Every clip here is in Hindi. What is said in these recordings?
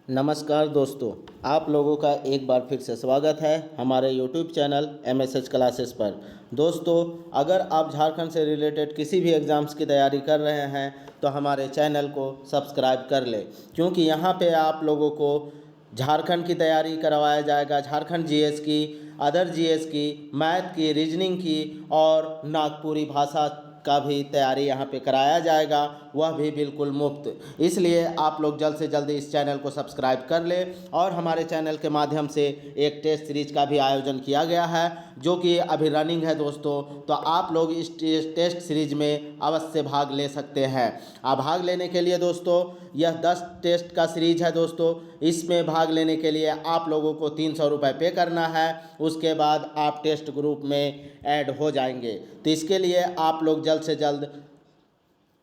नमस्कार दोस्तों, आप लोगों का एक बार फिर से स्वागत है हमारे YouTube चैनल MSH क्लासेस पर। दोस्तों, अगर आप झारखंड से रिलेटेड किसी भी एग्ज़ाम्स की तैयारी कर रहे हैं तो हमारे चैनल को सब्सक्राइब कर लें, क्योंकि यहाँ पे आप लोगों को झारखंड की तैयारी करवाया जाएगा। झारखंड जीएस की, अदर जीएस की, मैथ की, रीजनिंग की और नागपुरी भाषा का भी तैयारी यहाँ पे कराया जाएगा, वह भी बिल्कुल मुफ्त। इसलिए आप लोग जल्द से जल्द इस चैनल को सब्सक्राइब कर लें। और हमारे चैनल के माध्यम से एक टेस्ट सीरीज का भी आयोजन किया गया है, जो कि अभी रनिंग है दोस्तों। तो आप लोग इस टेस्ट सीरीज में अवश्य भाग ले सकते हैं। आप भाग लेने के लिए दोस्तों, यह 10 टेस्ट का सीरीज है दोस्तों। इसमें भाग लेने के लिए आप लोगों को 300 रुपये पे करना है। उसके बाद आप टेस्ट ग्रुप में ऐड हो जाएंगे। तो इसके लिए आप लोग जल्द से जल्द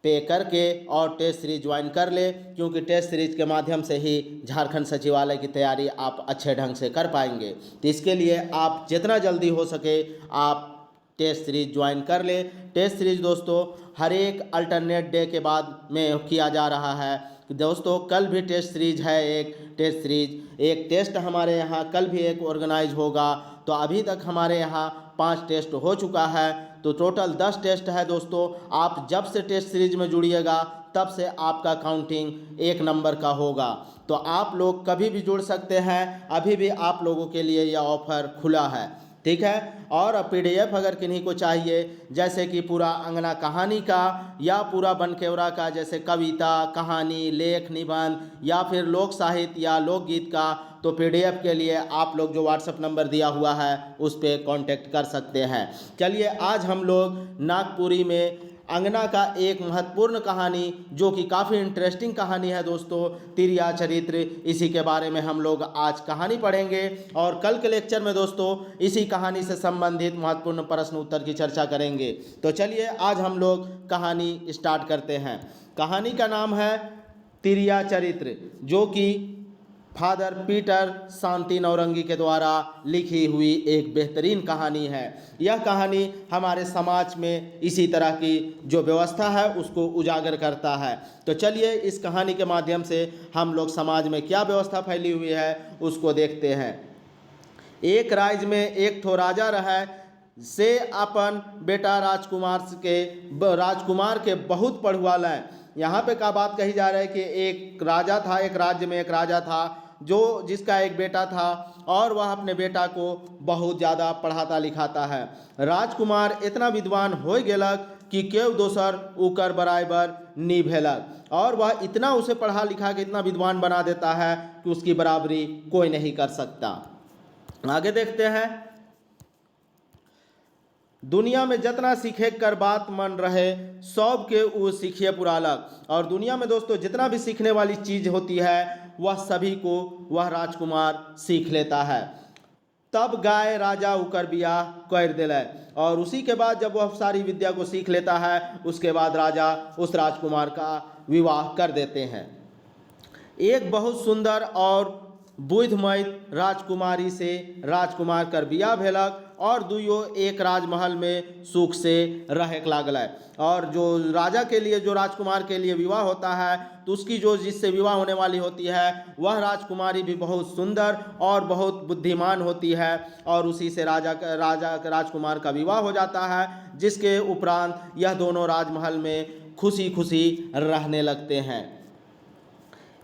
पे करके और टेस्ट सीरीज ज्वाइन कर ले, क्योंकि टेस्ट सीरीज के माध्यम से ही झारखंड सचिवालय की तैयारी आप अच्छे ढंग से कर पाएंगे। तो इसके लिए आप जितना जल्दी हो सके आप टेस्ट सीरीज ज्वाइन कर ले। टेस्ट सीरीज दोस्तों हर एक अल्टरनेट डे के बाद में किया जा रहा है दोस्तों। कल भी टेस्ट सीरीज है, एक टेस्ट सीरीज, एक टेस्ट हमारे यहाँ कल भी एक ऑर्गेनाइज होगा। तो अभी तक हमारे यहाँ 5 टेस्ट हो चुका है, तो टोटल 10 टेस्ट है दोस्तों। आप जब से टेस्ट सीरीज में जुड़िएगा तब से आपका काउंटिंग 1 नंबर का होगा। तो आप लोग कभी भी जुड़ सकते हैं, अभी भी आप लोगों के लिए यह ऑफ़र खुला है, ठीक है। और PDF अगर किन्हीं को चाहिए, जैसे कि पूरा अंगना कहानी का या पूरा बनकेवरा का, जैसे कविता, कहानी, लेख, निबंध या फिर लोक साहित्य या लोकगीत का, तो PDF के लिए आप लोग जो व्हाट्सएप नंबर दिया हुआ है उस पर कांटेक्ट कर सकते हैं। चलिए, आज हम लोग नागपुरी में अंगना का एक महत्वपूर्ण कहानी, जो कि काफ़ी इंटरेस्टिंग कहानी है दोस्तों, तिरिया चरित्र, इसी के बारे में हम लोग आज कहानी पढ़ेंगे। और कल के लेक्चर में दोस्तों इसी कहानी से संबंधित महत्वपूर्ण प्रश्न उत्तर की चर्चा करेंगे। तो चलिए, आज हम लोग कहानी स्टार्ट करते हैं। कहानी का नाम है तिरिया चरित्र, जो कि फादर पीटर शांति नौरंगी के द्वारा लिखी हुई एक बेहतरीन कहानी है। यह कहानी हमारे समाज में इसी तरह की जो व्यवस्था है उसको उजागर करता है। तो चलिए, इस कहानी के माध्यम से हम लोग समाज में क्या व्यवस्था फैली हुई है उसको देखते हैं। एक राज्य में एक ठो राजा रहे, से अपन बेटा राजकुमार के बहुत पढ़ुआल है। यहाँ पे का बात कही जा रहा है कि एक राजा था, एक राज्य में एक राजा था जिसका एक बेटा था, और वह अपने बेटा को बहुत ज़्यादा पढ़ाता लिखाता है। राजकुमार इतना विद्वान हो गेलक कि केव दोसर उकर बराबर नी भेलक, और वह इतना उसे पढ़ा लिखा के इतना विद्वान बना देता है कि उसकी बराबरी कोई नहीं कर सकता। आगे देखते हैं। दुनिया में जितना सीखे कर बात मन रहे, सब के वो सीखिए पुरालक। और दुनिया में दोस्तों जितना भी सीखने वाली चीज़ होती है वह सभी को वह राजकुमार सीख लेता है। तब गाय राजा उकर बियाह कर दिले, और उसी के बाद जब वह सारी विद्या को सीख लेता है, उसके बाद राजा उस राजकुमार का विवाह कर देते हैं। एक बहुत सुंदर और बुद्धिमय राजकुमारी से राजकुमार कर बियाह भेलक, और दुइयो एक राजमहल में सुख से रहक लागल। और जो राजा के लिए, जो राजकुमार के लिए विवाह होता है, तो उसकी जो जिससे विवाह होने वाली होती है वह राजकुमारी भी बहुत सुंदर और बहुत बुद्धिमान होती है, और उसी से राजकुमार का विवाह हो जाता है। जिसके उपरांत यह दोनों राजमहल में खुशी खुशी रहने लगते हैं।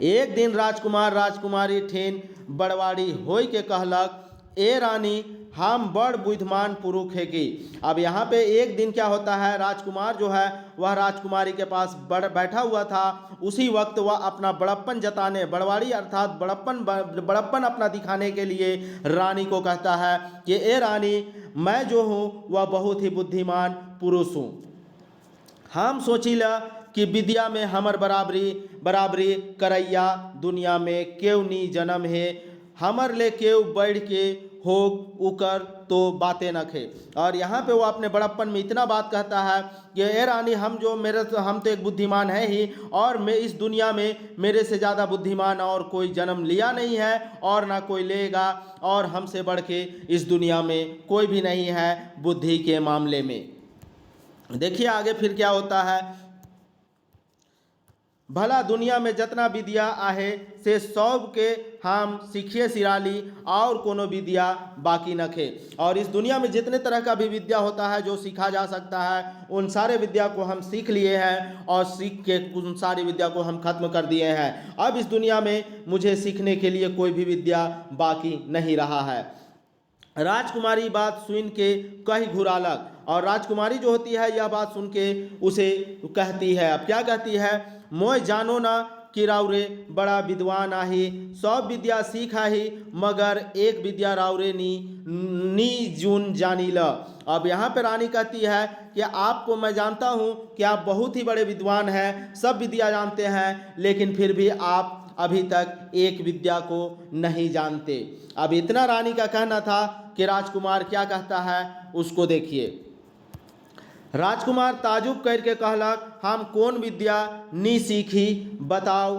एक दिन राजकुमार राजकुमारी ठेन बड़वाड़ी होई के कहलक, ए रानी, हम बड़ बुद्धिमान पुरुष है की। अब यहाँ पे एक दिन क्या होता है, राजकुमार जो है वह राजकुमारी के पास बैठा हुआ था। उसी वक्त वह अपना बड़प्पन जताने, बड़वाड़ी अर्थात बड़प्पन अपना दिखाने के लिए रानी को कहता है कि ए रानी, मैं जो हूँ वह बहुत ही बुद्धिमान पुरुष हूँ। हम सोचिला कि विद्या में हमर बराबरी करैया दुनिया में केव नी जन्म है, हमर ले केव बढ़ के होग उकर तो बातें न खे। और यहाँ पे वो अपने बड़प्पन में इतना बात कहता है कि ए रानी, हम तो एक बुद्धिमान है ही, और मैं इस दुनिया में मेरे से ज़्यादा बुद्धिमान और कोई जन्म लिया नहीं है और ना कोई लेगा, और हमसे बढ़ के इस दुनिया में कोई भी नहीं है बुद्धि के मामले में। देखिए आगे फिर क्या होता है। भला दुनिया में जितना विद्या आहे से सब के हम सीखिए सिराली और कोनो विद्या बाकी नखे। और इस दुनिया में जितने तरह का भी विद्या होता है जो सीखा जा सकता है उन सारे विद्या को हम सीख लिए हैं और सीख के उन सारी विद्या को हम खत्म कर दिए हैं। अब इस दुनिया में मुझे सीखने के लिए कोई भी विद्या बाकी नहीं रहा है। राजकुमारी बात सुन के कही घुरालक, और राजकुमारी जो होती है यह बात सुन के उसे कहती है, अब क्या कहती है, मोय जानो ना कि राउरे बड़ा विद्वान आही, सब विद्या सीखा ही मगर एक विद्या राउरे नी जून जानी ल। अब यहाँ पे रानी कहती है कि आपको मैं जानता हूँ कि आप बहुत ही बड़े विद्वान हैं, सब विद्या जानते हैं, लेकिन फिर भी आप अभी तक एक विद्या को नहीं जानते। अब इतना रानी का कहना था कि राजकुमार क्या कहता है उसको देखिए। राजकुमार ताजुब करके कहलक, हम कौन विद्या नी सीखी बताओ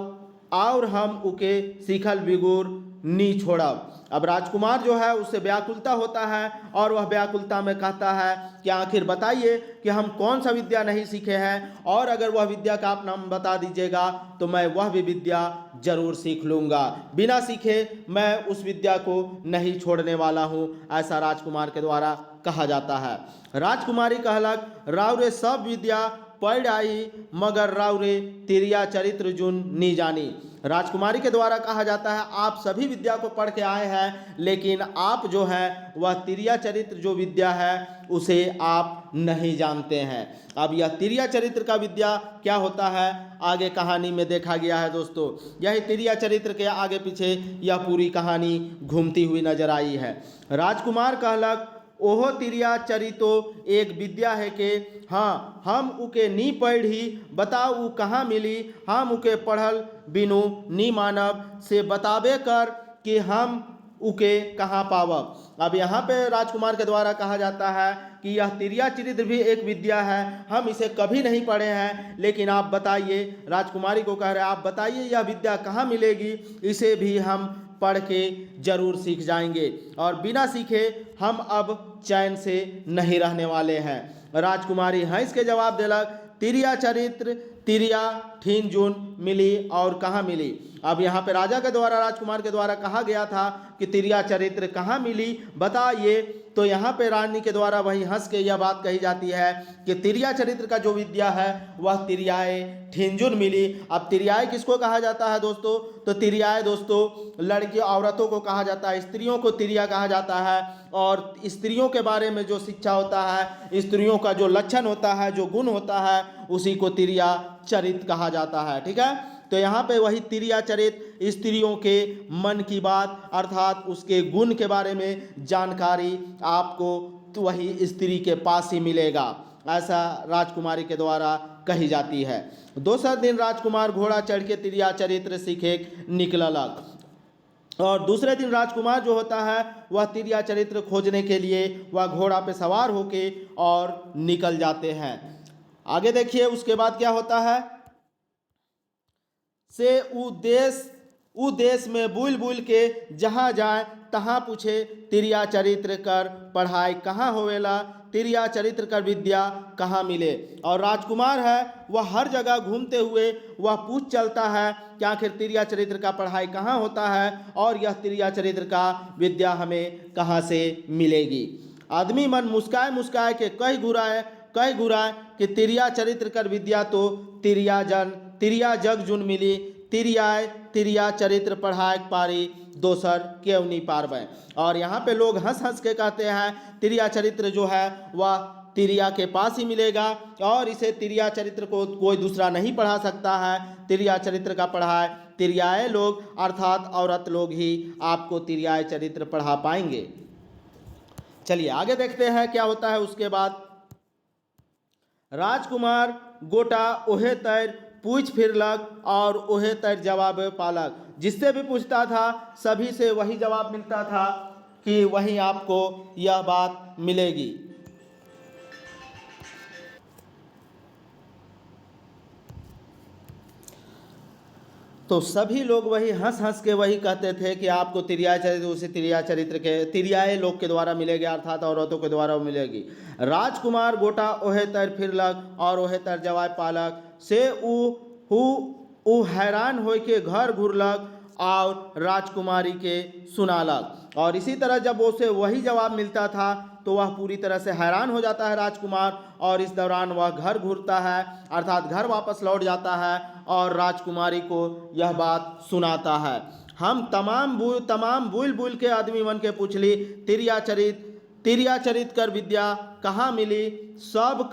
और हम उके सीखल बिगुर नी छोड़ब। अब राजकुमार जो है उससे व्याकुलता होता है और वह व्याकुलता में कहता है कि आखिर बताइए कि हम कौन सा विद्या नहीं सीखे हैं, और अगर वह विद्या का आप नाम बता दीजिएगा तो मैं वह भी विद्या जरूर सीख लूँगा, बिना सीखे मैं उस विद्या को नहीं छोड़ने वाला हूँ, ऐसा राजकुमार के द्वारा कहा जाता है। राजकुमारी कहलक, राउरे सब विद्या पढ़ आई मगर राउरे तिरिया चरित्र जुन नी जानी। राजकुमारी के द्वारा कहा जाता है आप सभी विद्या को पढ़ के आए हैं, लेकिन आप जो है वह तिरिया चरित्र जो विद्या है उसे आप नहीं जानते हैं। अब यह तिरिया चरित्र का विद्या क्या होता है आगे कहानी में देखा गया है दोस्तों। यही तिरिया चरित्र के आगे पीछे यह पूरी कहानी घूमती हुई नजर आई है। राजकुमार कहलक, ओहो तिरिया चरितो एक विद्या है के, हाँ हम उके नी पढ़ी, बताओ उ कहाँ मिली, हम उके पढ़ल बिनु नी मानव, से बताबे कर कि हम उके कहाँ पावब। अब यहाँ पे राजकुमार के द्वारा कहा जाता है कि यह तिरिया चरित्र भी एक विद्या है, हम इसे कभी नहीं पढ़े हैं, लेकिन आप बताइए, राजकुमारी को कह रहे हैं आप बताइए यह विद्या कहाँ मिलेगी, इसे भी हम पढ़ के जरूर सीख जाएंगे और बिना सीखे हम अब चैन से नहीं रहने वाले हैं। राजकुमारी हंस के जवाब दिलक, तिरिया चरित्र तिरिया ठीन जून मिली और कहाँ मिली। अब यहाँ पे राजा के द्वारा राजकुमार के द्वारा कहा गया था कि तिरिया चरित्र कहाँ मिली बताइए, तो यहाँ पे रानी के द्वारा वही हंस के यह बात कही जाती है कि तिरिया चरित्र का जो विद्या है वह तिरियाए ठिंजुन मिली। अब तिरियाए किसको कहा जाता है दोस्तों, तो तिरियाए दोस्तों लड़की औरतों को कहा जाता है, स्त्रियों को तिरिया कहा जाता है, और स्त्रियों के बारे में जो शिक्षा होता है, स्त्रियों का जो लक्षण होता है, जो गुण होता है, उसी को तिरिया चरित्र कहा जाता है। ठीक है, तो यहाँ पे वही तिरिया चरित्र स्त्रियों के मन की बात अर्थात उसके गुण के बारे में जानकारी आपको तो वही स्त्री के पास ही मिलेगा, ऐसा राजकुमारी के द्वारा कही जाती है। दूसरा दिन राजकुमार घोड़ा चढ़ के तिरिया चरित्र सीखे निकललक, और दूसरे दिन राजकुमार जो होता है वह तिरिया चरित्र खोजने के लिए वह घोड़ा पे सवार होके और निकल जाते हैं। आगे देखिए उसके बाद क्या होता है, से उ देश में बुल बुल के जहाँ जाए तहाँ पूछे तिरिया चरित्र कर पढ़ाई कहाँ होवेला, तिरिया चरित्र कर विद्या कहाँ मिले। और राजकुमार है वह हर जगह घूमते हुए वह पूछ चलता है कि आखिर तिरिया चरित्र का पढ़ाई कहाँ होता है और यह तिरिया चरित्र का विद्या हमें कहाँ से मिलेगी। आदमी मन मुस्काए मुस्काए के कई घुराए कि तिरिया चरित्र कर विद्या तो तिरिया जग जुन मिली, तिरिया चरित्र पढ़ाए पारी दोसर क्यों नहीं पारबे। और यहाँ पे लोग हंस हंस के कहते हैं तिरिया चरित्र जो है वह तिरिया के पास ही मिलेगा और इसे तिरिया चरित्र को कोई दूसरा नहीं पढ़ा सकता है। तिरिया चरित्र का पढ़ाए तिरियाए लोग अर्थात औरत लोग ही आपको तिरियाए चरित्र पढ़ा पाएंगे। चलिए आगे देखते हैं क्या होता है उसके बाद। राजकुमार गोटा ओहे तैर पूछ फिरलक और ओहे तैर जवाब पालक, जिससे भी पूछता था सभी से वही जवाब मिलता था कि वही आपको यह बात मिलेगी। तो सभी लोग वही हंस हंस के वही कहते थे कि आपको तिरिया चरित्र उसी तिरिया चरित्र के तिरियाए लोग के द्वारा मिलेगी अर्थात औरतों के द्वारा मिलेगी। राजकुमार गोटा ओहे तर फिरलक और ओहे तर जवाब पालक, से ऊ हैरान हो के घर घुरलक और राजकुमारी के सुनालक। और इसी तरह जब उसे वही जवाब मिलता था तो वह पूरी तरह से हैरान हो जाता है राजकुमार, और इस दौरान वह घर घुरता है अर्थात घर वापस लौट जाता है और राजकुमारी को यह बात सुनाता है। हम तमाम बुल बुल के आदमी मन के पूछली, तिरिया चरित कर विद्या कहाँ मिली? सब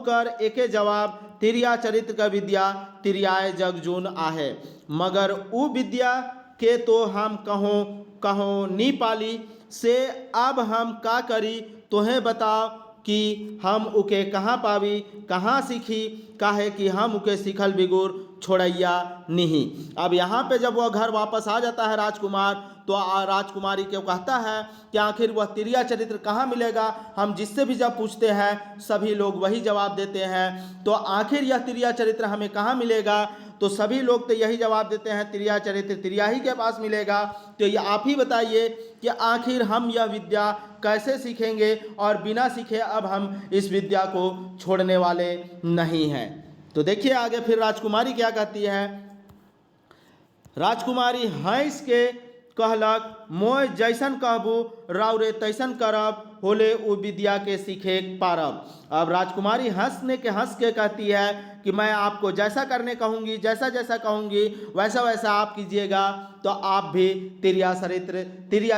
कर एके जवाब, तिरिया चरित्र का विद्या तिरियाए जग जून आहे। मगर ऊ विद्या के तो हम कहो नी पाली, से अब हम का करी तोहें बताओ कि हम उके कहाँ पावी, कहाँ सीखी, काहे कि हम उके सीखल बिगुर छोड़ैया नहीं। अब यहाँ पे जब वह घर वापस आ जाता है राजकुमार, तो राजकुमारी को कहता है कि आखिर वह तिरिया चरित्र कहाँ मिलेगा। हम जिससे भी जब पूछते हैं सभी लोग वही जवाब देते हैं, तो आखिर यह तिरिया चरित्र हमें कहाँ मिलेगा? तो सभी लोग तो यही जवाब देते हैं तिरिया चरित्र तिरिया ही के पास मिलेगा। तो ये आप ही बताइए कि आखिर हम यह विद्या कैसे सीखेंगे, और बिना सीखे अब हम इस विद्या को छोड़ने वाले नहीं हैं। तो देखिए आगे फिर राजकुमारी क्या कहती है। राजकुमारी हंस के कहलक, मोय जैसन कहबू राउरे तैसन करब, होले उ विद्या के सीखे पारब। अब राजकुमारी हंस के कहती है कि मैं आपको जैसा करने कहूँगी, जैसा जैसा कहूँगी वैसा वैसा आप कीजिएगा, तो आप भी तिरिया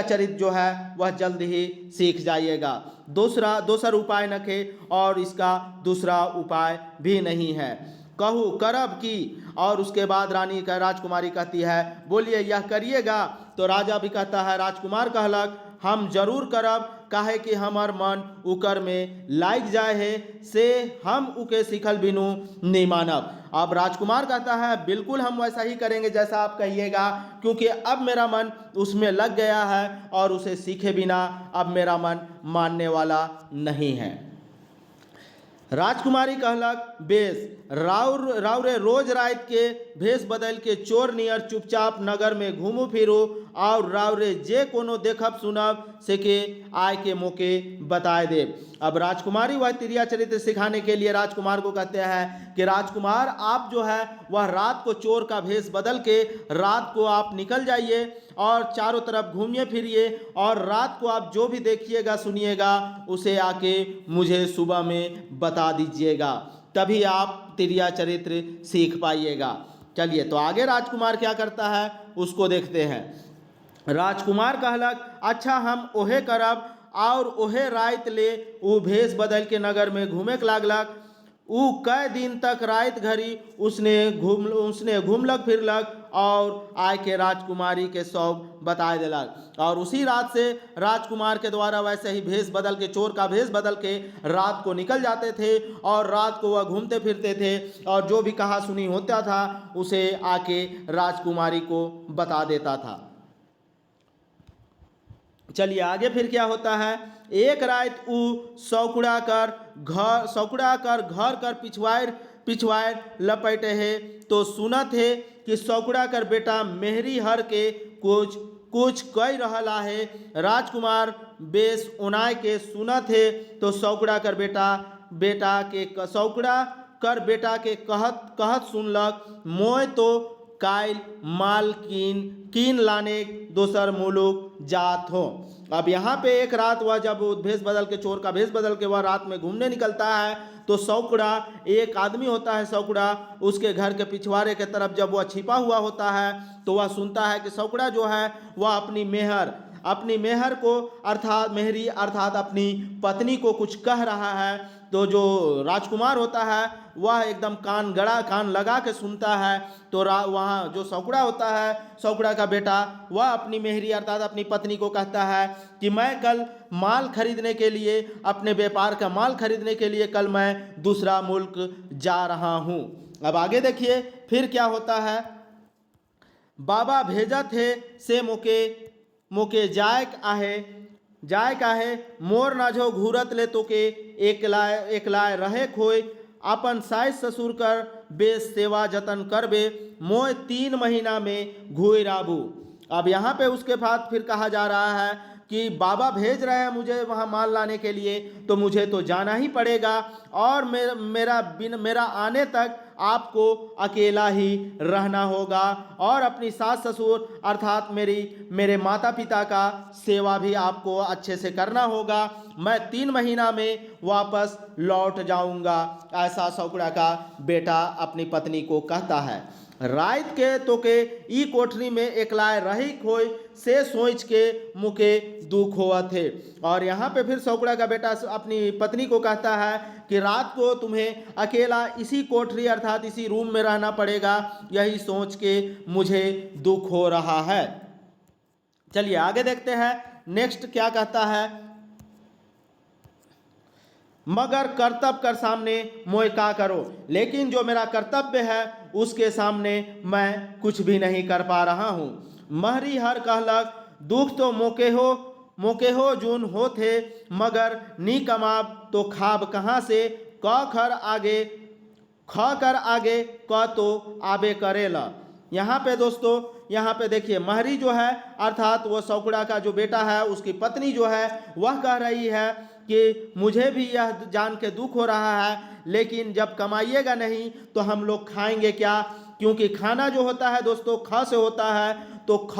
चरित्र जो है वह जल्द ही सीख जाइएगा। दूसरा उपाय नखे, और इसका दूसरा उपाय भी नहीं है, कहू करब की। और उसके बाद राजकुमारी कहती है, बोलिए यह करिएगा? तो राजा भी कहता है, राजकुमार कहलक, हम जरूर करब, काहे कि हमार मन उकर में लाग जाए है, से हम उके सीखल बिनु नहीं मानब। अब राजकुमार कहता है, बिल्कुल हम वैसा ही करेंगे जैसा आप कहिएगा, क्योंकि अब मेरा मन उसमें लग गया है और उसे सीखे बिना अब मेरा मन मानने वाला नहीं है। राजकुमारी कहलक, बेस राउरे रोज रात के भेष बदल के चोर नियर चुपचाप नगर में घूमू फिरू, और राउरे जे कोनो देखब सुनब से के आय के मौके बताए दे। अब राजकुमारी वह तिरिया चरित्र सिखाने के लिए राजकुमार को कहते हैं कि राजकुमार आप जो है वह रात को चोर का भेष बदल के रात को आप निकल जाइए और चारों तरफ घूमिए फिरिए, और रात को आप जो भी देखिएगा सुनिएगा उसे आके मुझे सुबह में बता दीजिएगा, तभी आप तिरिया चरित्र सीख पाइएगा। चलिए तो आगे राजकुमार क्या करता है उसको देखते हैं। राजकुमार कहलक, अच्छा हम ओहे करब, और ओहे रात ले ऊ भेष बदल के नगर में घूमे लागलक। ऊ कई दिन तक रात घड़ी उसने घूमलक फिरलक और आय के राजकुमारी के सब बताए दिलक, और उसी रात से राजकुमार के द्वारा वैसे ही भेष बदल के चोर का भेष बदल के रात को निकल जाते थे, और रात को वह घूमते फिरते थे और जो भी कहा सुनी होता था उसे आके राजकुमारी को बता देता था। चलिए आगे फिर क्या होता है। एक रात ऊ सौकुड़ा कर घर कर पिछवाड़ लपेटे है, तो सुनत है कि सौकुड़ा कर बेटा मेहरी हर के कुछ कई रहला है। राजकुमार बेस उनाय के सुनत है, तो सौकुड़ा कर बेटा के कहत सुनलक, मोय तो कायल माल कीन लाने दोसर मुलुक जात हो। अब यहाँ पे एक रात वह जब भेष बदल के चोर का भेष बदल के वह रात में घूमने निकलता है, तो सौकुड़ा एक आदमी होता है, सौकुड़ा उसके घर के पिछवाड़े के तरफ जब वह छिपा हुआ होता है तो वह सुनता है कि सौकुड़ा जो है वह अपनी मेहर को अर्थात अपनी पत्नी को कुछ कह रहा है। तो जो राजकुमार होता है वह एकदम कान लगा के सुनता है। तो वहाँ जो सौकुड़ा होता है, सौकुड़ा का बेटा, वह अपनी मेहरी अर्थात अपनी पत्नी को कहता है कि मैं कल माल खरीदने के लिए, अपने व्यापार का माल खरीदने के लिए कल मैं दूसरा मुल्क जा रहा हूँ। अब आगे देखिए फिर क्या होता है। बाबा भेजत है से मोके जाय काहे मोर नाझो घूरत ले तोके एकलाय रहे खोय, अपन सास ससुर कर बेस सेवा जतन करबे, मोय 3 महीना में घुर आबू। अब यहाँ पे उसके बाद फिर कहा जा रहा है कि बाबा भेज रहे हैं मुझे वहाँ माल लाने के लिए, तो मुझे तो जाना ही पड़ेगा और मेरा आने तक आपको अकेला ही रहना होगा और अपनी सास ससुर अर्थात मेरे माता पिता का सेवा भी आपको अच्छे से करना होगा। मैं 3 महीना में वापस लौट जाऊंगा, ऐसा सौकड़ा का बेटा अपनी पत्नी को कहता है। रात के तो के ई कोठरी में एकलाए रही खोई से सोच के मुके दुख हुआ थे। और यहाँ पे फिर सौकड़ा का बेटा अपनी पत्नी को कहता है कि रात को तुम्हें अकेला इसी कोठरी अर्थात इसी रूम में रहना पड़ेगा, यही सोच के मुझे दुख हो रहा है। चलिए आगे देखते हैं नेक्स्ट क्या कहता है। मगर कर्तव्य कर सामने मोय का करो, लेकिन जो मेरा कर्तव्य है उसके सामने मैं कुछ भी नहीं कर पा रहा हूँ। महरी हर कहलक दुख तो मोके हो जून हो थे, मगर नी कमाब तो खाब कहाँ से, क कर आगे क तो आबे करेला। यहाँ पे दोस्तों यहाँ पे देखिए महरी जो है अर्थात वो सौकड़ा का जो बेटा है उसकी पत्नी जो है वह कह रही है कि मुझे भी यह जान के दुख हो रहा है, लेकिन जब कमाइएगा नहीं तो हम लोग खाएंगे क्या, क्योंकि खाना जो होता है दोस्तों ख से होता है, तो ख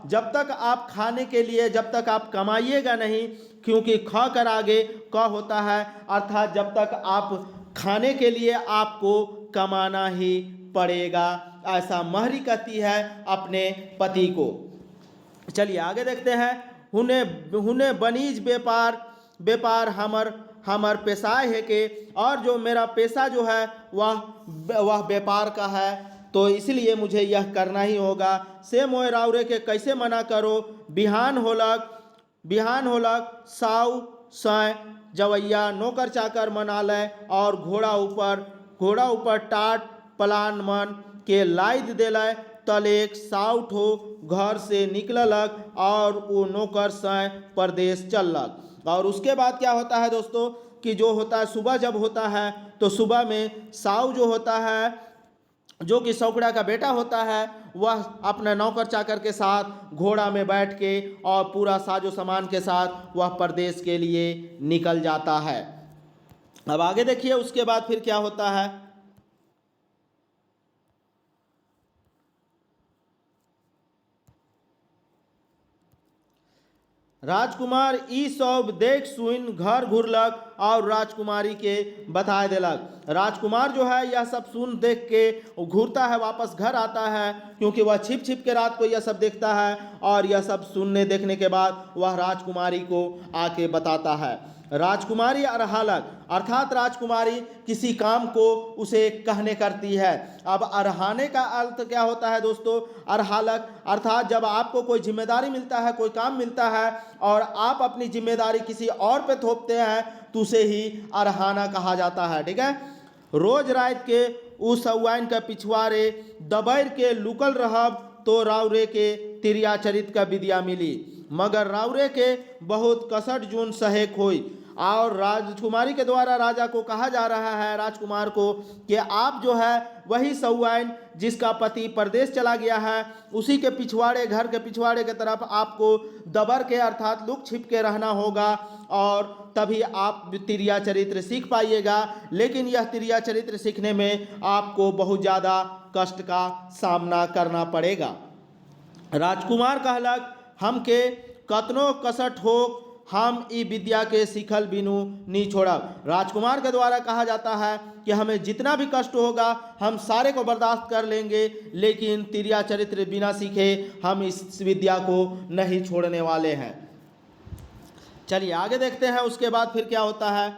जब तक आप खाने के लिए जब तक आप कमाइएगा नहीं, क्योंकि ख कर आगे क होता है अर्थात जब तक आप खाने के लिए आपको कमाना ही पड़ेगा, ऐसा महरी कहती है अपने पति को। चलिए आगे देखते हैं। हुने बनीज व्यापार हमर पेशाए है के, और जो मेरा पेशा जो है वह व्यापार का है, तो इसलिए मुझे यह करना ही होगा। से मोय रावरे के कैसे मना करो, बिहान होलक साउ सय जवैया नौकर चाकर मना ले, और घोड़ा ऊपर टाट पलान मन के लाइद देलय, तलेक साउठ हो घर से निकललक और वो नौकर सय परदेश चललक। और उसके बाद क्या होता है दोस्तों कि जो होता है सुबह जब होता है तो सुबह में साउ जो होता है जो कि सौकड़ा का बेटा होता है वह अपना नौकर चाकर के साथ घोड़ा में बैठ के और पूरा साजो सामान के साथ वह परदेश के लिए निकल जाता है। अब आगे देखिए उसके बाद फिर क्या होता है। राजकुमार ई सब देख सुन घर घुरलक और राजकुमारी के बता देलक। राजकुमार जो है यह सब सुन देख के घूरता है, वापस घर आता है, क्योंकि वह छिप छिप के रात को यह सब देखता है और यह सब सुनने देखने के बाद वह राजकुमारी को आके बताता है। राजकुमारी अरहालक अर्थात राजकुमारी किसी काम को उसे कहने करती है। अब अरहाने का अर्थ क्या होता है दोस्तों, अरहालक अर्थात जब आपको कोई जिम्मेदारी मिलता है, कोई काम मिलता है और आप अपनी जिम्मेदारी किसी और पे थोपते हैं तो उसे ही अरहाना कहा जाता है। ठीक है। रोज रात के उस सौवाइन का पिछवाड़े दबैर के लुकल रहब तो रावरे के तिरिया चरित का विद्या मिली, मगर रावरे के बहुत कसट जून सहेक होई। और राजकुमारी के द्वारा राजा को कहा जा रहा है, राजकुमार को, कि आप जो है वही सौवाइन जिसका पति परदेश चला गया है उसी के पिछवाड़े घर के पिछवाड़े के तरफ आपको दबर के अर्थात लुक छिप के रहना होगा और तभी आप तिरिया चरित्र सीख पाइएगा। लेकिन यह तिरिया चरित्र सीखने में आपको बहुत ज़्यादा कष्ट का सामना करना पड़ेगा। राजकुमार कहलक हमके कतनो कसट हो हम ई विद्या के सीखल बिनु नी छोड़ब। राजकुमार के द्वारा कहा जाता है कि हमें जितना भी कष्ट होगा हम सारे को बर्दाश्त कर लेंगे, लेकिन तिरिया चरित्र बिना सीखे हम इस विद्या को नहीं छोड़ने वाले हैं। चलिए आगे देखते हैं उसके बाद फिर क्या होता है।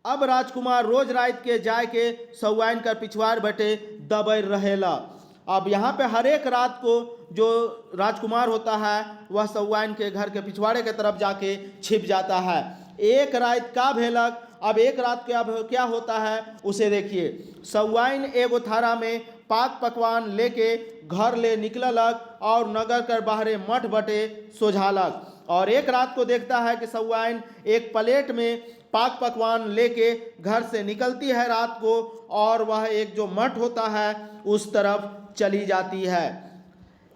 अब राजकुमार रोज रात के जाय के सौवाइन कर पिछवाड़ बटे दबैर रहेला। अब यहाँ पे हर एक रात को जो राजकुमार होता है वह सौवाइन के घर के पिछवाड़े के तरफ जाके छिप जाता है। एक रात का भेलक। अब एक रात के अब क्या होता है उसे देखिए। सौवाइन एगो थारा में पाक पकवान लेके घर ले निकललक और नगर कर बाहरे मठ बटे सोझालक। और एक रात को देखता है कि सौवाइन एक प्लेट में पाक पकवान लेके घर से निकलती है रात को और वह एक जो मठ होता है उस तरफ चली जाती है।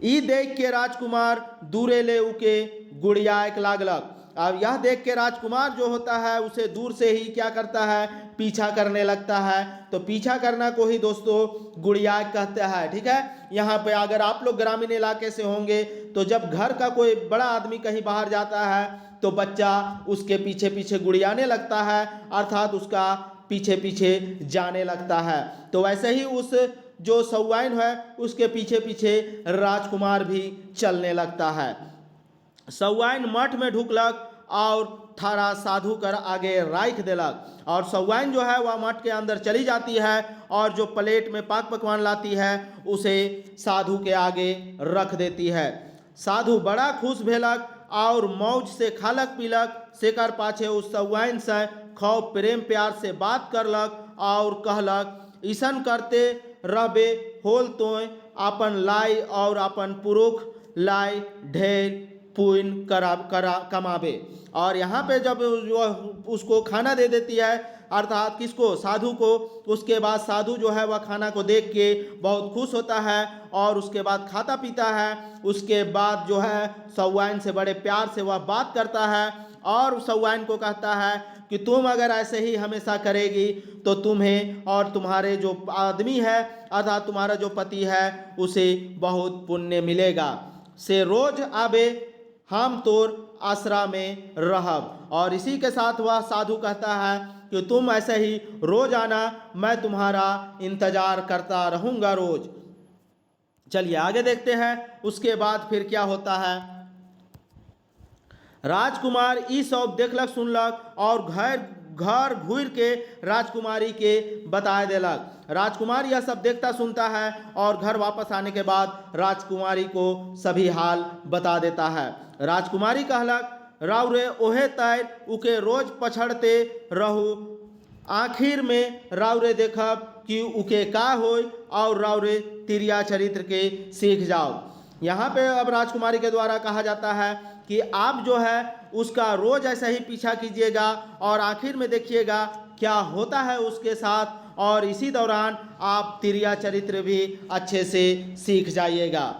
ई देख के राजकुमार दूरे ले उके गुड़ियाक लागलक। अब यह देख के राजकुमार जो होता है उसे दूर से ही क्या करता है, पीछा करने लगता है। तो पीछा करना को ही दोस्तों गुड़ियाक कहते हैं। ठीक है, यहाँ पे अगर आप लोग ग्रामीण इलाके से होंगे तो जब घर का कोई बड़ा आदमी कहीं बाहर जाता है तो बच्चा उसके पीछे पीछे गुड़ियाने लगता है, अर्थात उसका पीछे पीछे जाने लगता है। तो वैसे ही उस जो सौवाइन है उसके पीछे पीछे राजकुमार भी चलने लगता है। सौवाइन मठ में ढुकलक और थारा साधु कर आगे राख देलक। और सौवाइन जो है वह मठ के अंदर चली जाती है और जो प्लेट में पाक पकवान लाती है उसे साधु के आगे रख देती है। साधु बड़ा खुश भेलक और मौज से खालक पीलक। सेकर पाछे उस सौवाइन से खूब प्रेम प्यार से बात करलक और कहलक, ईसन करते रहबे होल तोय अपन लाई और अपन पुरुष लाई ढेर पुण्य कमावे। और यहाँ पे जब उसको खाना दे देती है, अर्थात किसको, साधु को, उसके बाद साधु जो है वह खाना को देख के बहुत खुश होता है और उसके बाद खाता पीता है। उसके बाद जो है सौवाइन से बड़े प्यार से वह बात करता है और सौवाइन को कहता है कि तुम अगर ऐसे ही हमेशा करेगी तो तुम्हें और तुम्हारे जो आदमी है अर्थात तुम्हारा जो पति है उसे बहुत पुण्य मिलेगा। से रोज आबे हम तोर आश्रम में रहब। और इसी के साथ वह साधु कहता है कि तुम ऐसे ही रोज आना, मैं तुम्हारा इंतजार करता रहूँगा रोज। चलिए आगे देखते हैं उसके बाद फिर क्या होता है। राजकुमार ई सब देखलक सुनलक और घर घूर के राजकुमारी के बताए देलक। राजकुमार यह सब देखता सुनता है और घर वापस आने के बाद राजकुमारी को सभी हाल बता देता है। राजकुमारी कहलक, राउरे ओहे तैर उके रोज पछड़ते रहू, आखिर में राउरे देखब कि उके का होय और राउरे तिरिया चरित्र के सीख जाओ। यहाँ पे अब राजकुमारी के द्वारा कहा जाता है कि आप जो है उसका रोज ऐसा ही पीछा कीजिएगा और आखिर में देखिएगा क्या होता है उसके साथ, और इसी दौरान आप तिरिया चरित्र भी अच्छे से सीख जाइएगा।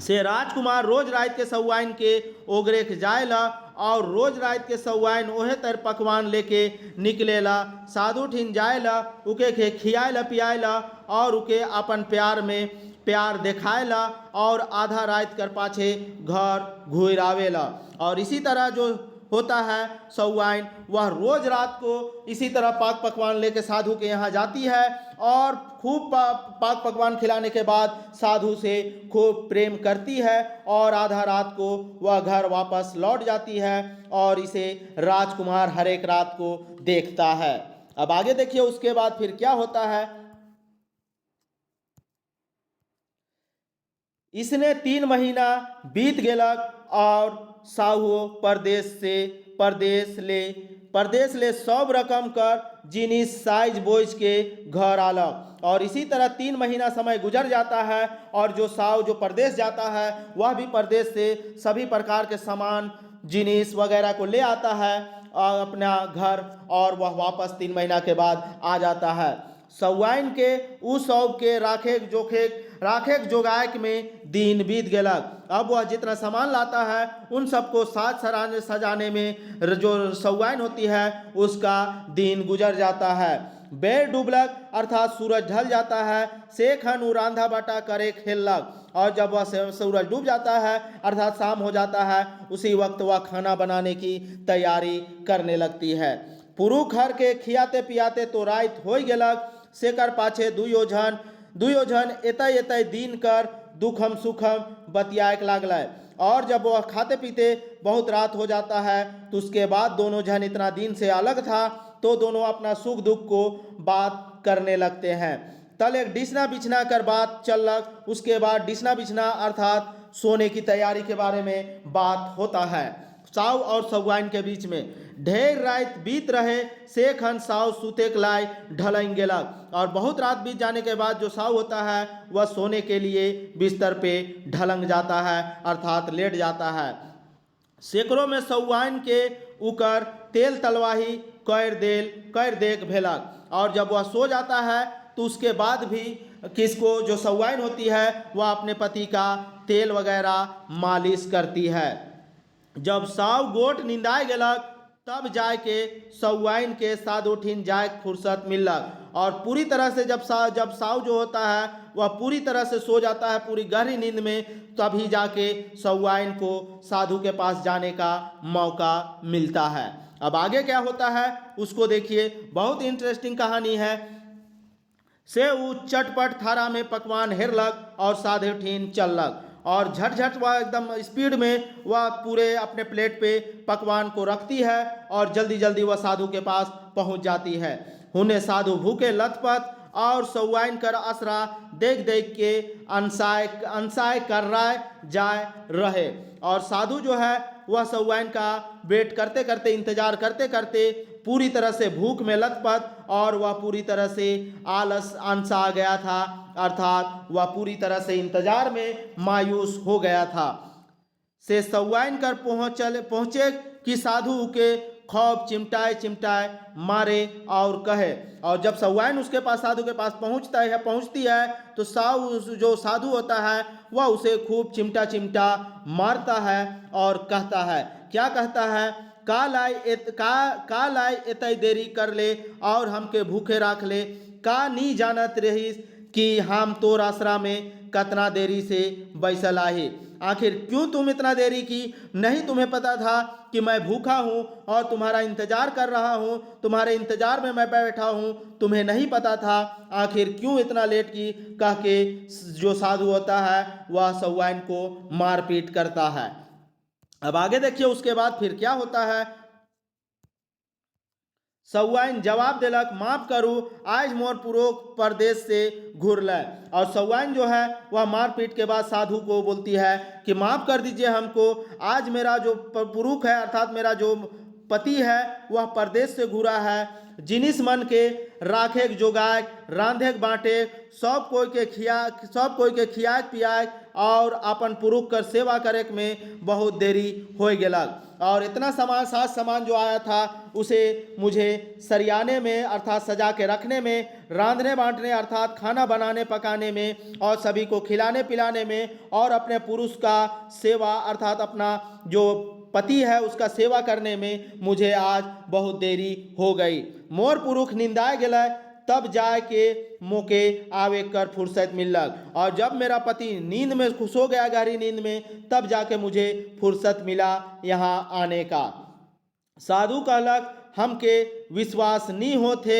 से राजकुमार रोज रात के सौवाइन के ओगरे के जाएला और रोज रात के सौवाइन ओहे तर पकवान लेके निकलेला। साधु ठिन जाएला, उके के खियाएला पियाएला और उके अपन प्यार में प्यार दिखाएला और आधा रात कर पाछे घर घूर आवेला। और इसी तरह जो होता है सौवाइन वह रोज रात को इसी तरह पाक पकवान लेके साधु के यहाँ जाती है और खूब पाक पकवान खिलाने के बाद साधु से खूब प्रेम करती है और आधा रात को वह घर वापस लौट जाती है और इसे राजकुमार हर एक रात को देखता है। अब आगे देखिए उसके बाद फिर क्या होता है। इसने 3 महीना बीत गेलक और साहू परदेश ले सब रकम कर जिनिस साइज बोझ के घर आलक। और इसी तरह 3 महीना समय गुजर जाता है और जो साहू जो परदेश जाता है वह भी परदेश से सभी प्रकार के सामान जिनिस वगैरह को ले आता है अपना घर और वह वापस 3 महीना के बाद आ जाता है। सौवाइन के उस सब के राखेक जोगायक में दिन बीत गेलक। अब वह जितना सामान लाता है उन सबको साज सजाने में जो सौवाइन होती है उसका दिन गुजर जाता है। बेर डूबलक अर्थात सूरज ढल जाता है। से खन रांधा बाटा करे खेललक और जब वह सूरज डूब जाता है अर्थात शाम हो जाता है उसी वक्त वह खाना बनाने की तैयारी करने लगती है। पुरुष हर के खियाते पियाते तो रात हो गेलक। सेकर पाछे दुयोजन एतय दिन कर दुखम सुखम बतियाक लागल। और जब वह खाते पीते बहुत रात हो जाता है तो उसके बाद दोनों जन इतना दिन से अलग था तो दोनों अपना सुख दुख को बात करने लगते हैं। तल एक डिसना बिछना कर बात चलक। उसके बाद डिसना बिछना अर्थात सोने की तैयारी के बारे में बात होता है साव और सौवाइन के बीच में। ढेर रात बीत रहे से खन साव सूते के लाय ढलंग गेलक। और बहुत रात बीत जाने के बाद जो साव होता है वह सोने के लिए बिस्तर पे ढलंग जाता है अर्थात लेट जाता है। सैकड़ों में सौवाइन के उकर तेल तलवाही कर देख भेलक। और जब वह सो जाता है तो उसके बाद भी किसको जो सौवाइन होती है वह अपने पति का तेल वगैरह मालिश करती है। जब साव गोट निंदाए गेलक तब जाय के सौवाइन के साधु ठिन जाय फुर्सत मिलक। और पूरी तरह से जब साव जो होता है वह पूरी तरह से सो जाता है पूरी गहरी नींद में, तभी जाके सौवाइन को साधु के पास जाने का मौका मिलता है। अब आगे क्या होता है उसको देखिए, बहुत इंटरेस्टिंग कहानी है। से उ चटपट थारा में पकवान हेरलक और साधु ठीन चललक, और झट वह एकदम स्पीड में वह पूरे अपने प्लेट पे पकवान को रखती है और जल्दी जल्दी वह साधु के पास पहुंच जाती है। उन्हें साधु भूखे लथपथ और सौवाइन कर असरा देख देख के अंसाय कर रहा जाए रहे। और साधु जो है वह सौवाइन का वेट करते करते इंतजार करते करते पूरी तरह से भूख में लथपथ और वह पूरी तरह से आलस अंसा आ गया था, अर्थात वह पूरी तरह से इंतजार में मायूस हो गया था। से सौवाइन कर पहुँचे कि साधु के खौफ चिमटाए मारे और कहे। और जब सौवाइन उसके पास साधु के पास पहुँचती है तो जो साधु होता है वह उसे खूब चिमटा मारता है और कहता है, क्या कहता है, का लाई एतई देरी कर ले और हमके भूखे राख ले, का नी जानत रहीस कि हम तो आसरा में कतना देरी से बैसल आहे। आखिर क्यों तुम इतना देरी की? नहीं तुम्हें पता था कि मैं भूखा हूँ और तुम्हारा इंतजार कर रहा हूँ, तुम्हारे इंतजार में मैं बैठा हूँ, तुम्हें नहीं पता था, आखिर क्यों इतना लेट की? कह के जो साधु होता है वह सौवाइन को मारपीट करता है। अब आगे देखिए उसके बाद फिर क्या होता है। सौवाइन जवाब दिलक, माफ करू आज मोर पुरोख परदेश से घुरल। और सौवाइन जो है वह मारपीट के बाद साधु को बोलती है कि माफ कर दीजिए हमको, आज मेरा जो पुरुष है अर्थात मेरा जो पति है वह परदेश से घुरा है। जिनिस मन के राखे जोगाए रांधे बांटे सब कोई के खियाए पियाए और अपन पुरुष कर सेवा करे में बहुत देरी हो गेलक। और इतना सामान जो आया था उसे मुझे सरियाने में अर्थात सजा के रखने में, रांधने बांटने अर्थात खाना बनाने पकाने में और सभी को खिलाने पिलाने में और अपने पुरुष का सेवा अर्थात अपना जो पति है उसका सेवा करने में मुझे आज बहुत देरी हो गई। मोर पुरुष निंदाए गेला तब जाए के मोके आवे कर फुर्सत मिलक। और जब मेरा पति नींद में खुश हो गया गहरी नींद में तब जाके मुझे फुर्सत मिला यहाँ आने का। साधु कहलक, हमके विश्वास नहीं होते,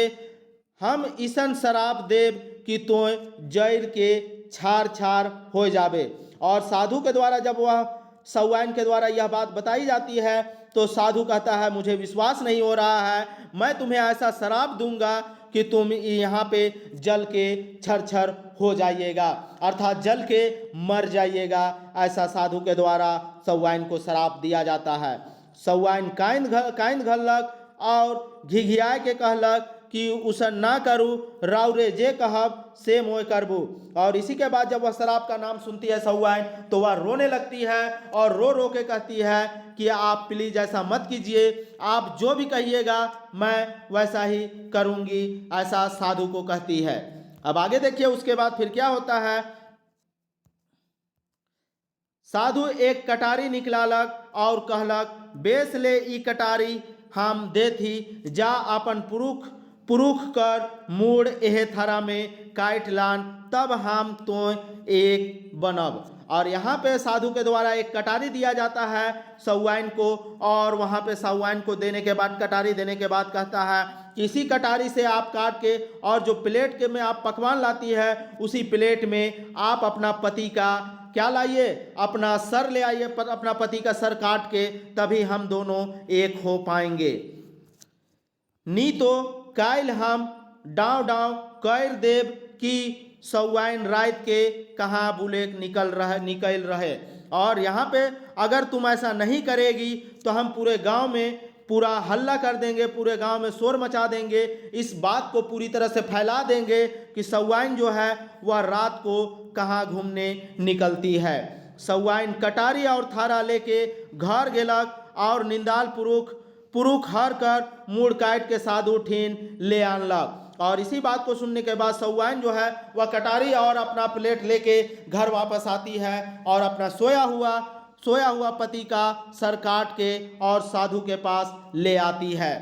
हम ईसन शराब देव कि तो जैर के छार हो जावे। और साधु के द्वारा जब वह सौवाइन के द्वारा यह बात बताई जाती है तो साधु कहता है, मुझे विश्वास नहीं हो रहा है, मैं तुम्हें ऐसा शराब दूंगा कि तुम यहाँ पे जल के छर हो जाइएगा अर्थात जल के मर जाइएगा। ऐसा साधु के द्वारा सौवाइन को शराब दिया जाता है। सौवाइन काइन घलक और घिघियाए के कहलक कि उसन ना करूँ, राउरे जे कहब से मोय करबू। और इसी के बाद जब वह शराब का नाम सुनती है सौवाइन तो वह रोने लगती है और रो के कहती है कि आप प्लीज ऐसा मत कीजिए, आप जो भी कहिएगा मैं वैसा ही करूँगी, ऐसा साधु को कहती है। अब आगे देखिए उसके बाद फिर क्या होता है। साधु एक कटारी निकलालक और कहलक, बेस ले ई कटारी हम देथी, जा अपन पुरुख कर मूड एहे थारा में काट लान, तब हम तो एक बनब। और यहाँ पे साधु के द्वारा एक कटारी दिया जाता है सौवाइन को, और वहाँ पे सौवाइन को देने के बाद कटारी देने के बाद कहता है कि इसी कटारी से आप काट के और जो प्लेट के में आप पकवान लाती है उसी प्लेट में आप अपना पति का क्या लाइए, अपना सर ले आइए, अपना पति का सर काट के, तभी हम दोनों एक हो पाएंगे। नी तो कायल हम डाँव कर देव कि सौवाइन रात के कहाँ बुलेक निकल रहे। और यहाँ पे अगर तुम ऐसा नहीं करेगी तो हम पूरे गांव में पूरा हल्ला कर देंगे, पूरे गांव में शोर मचा देंगे, इस बात को पूरी तरह से फैला देंगे कि सौवाइन जो है वह रात को कहाँ घूमने निकलती है। सौवाइन कटारी और थारा लेके घर गेलक और निंदाल पुरुख हर कर मूड काट के साधु ठीन ले आनलक। और इसी बात को सुनने के बाद सौवाइन जो है वह कटारी और अपना प्लेट लेके घर वापस आती है और अपना सोया हुआ पति का सर काट के और साधु के पास ले आती है।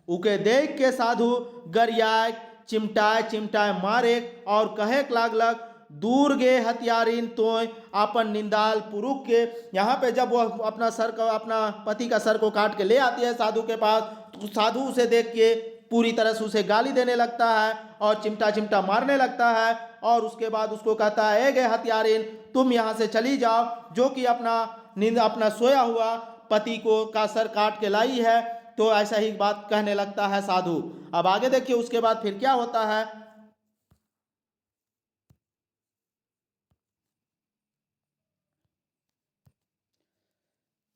उके देख के साधु गरियाए चिमटाए चिमटाए मारे और कहे लागलक, दूर गे हत्यारिन तोय अपन निंदाल पुरुष के। यहाँ पे जब वह अपना पति का सर को काट के ले आती है साधु के पास, तो साधु उसे देख के पूरी तरह से उसे गाली देने लगता है और चिमटा चिमटा मारने लगता है। और उसके बाद उसको कहता है, ए गे हत्यारिन, तुम यहाँ से चली जाओ, जो कि अपना सोया हुआ पति को का सर काट के लाई है। तो ऐसा ही बात कहने लगता है साधु। अब आगे देखिए उसके बाद फिर क्या होता है।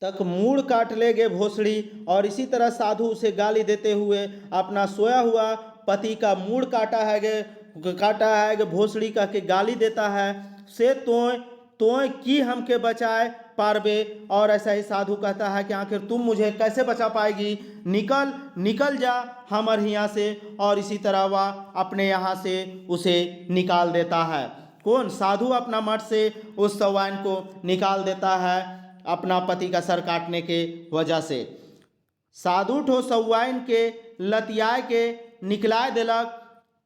तक मूड़ काट ले गे भोसड़ी, और इसी तरह साधु उसे गाली देते हुए अपना सोया हुआ पति का मूड़ काटा है गे भोसड़ी का के गाली देता है। से तोय की हमके बचाए पारबे। और ऐसा ही साधु कहता है कि आखिर तुम मुझे कैसे बचा पाएगी, निकल जा हमर यहाँ से। और इसी तरह वह अपने यहाँ से उसे निकाल देता है। कौन? साधु अपना मठ से उस सौवाइन को निकाल देता है अपना पति का सर काटने के वजह से। साधु ठो सौवाइन के लतियाए के निकलाए देलक।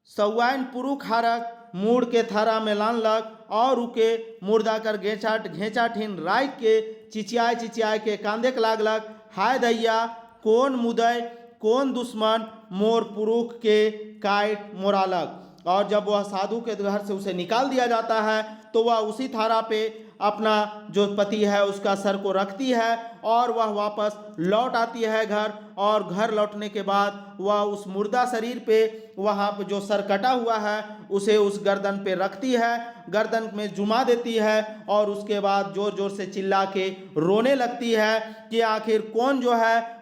सौवाइन पुरुष हारक मूड़ के थरा में लानलक और उके मुर्दा कर घेंचाठिन राख के चिचियाए के कांदे के लागलक, हाय दैया, कौन मुदय कौन दुश्मन मोर पुरुष के काट मोरालक। और जब वह साधु के घर से उसे निकाल दिया जाता है तो वह उसी थारा पे अपना जो पति है उसका सर को रखती है और वह वापस लौट आती है घर। और घर लौटने के बाद वह उस मुर्दा शरीर पे वहाँ पे जो सर कटा हुआ है उसे उस गर्दन पे रखती है, गर्दन में जुमा देती है और उसके बाद जोर जोर से चिल्ला के रोने लगती है कि आखिर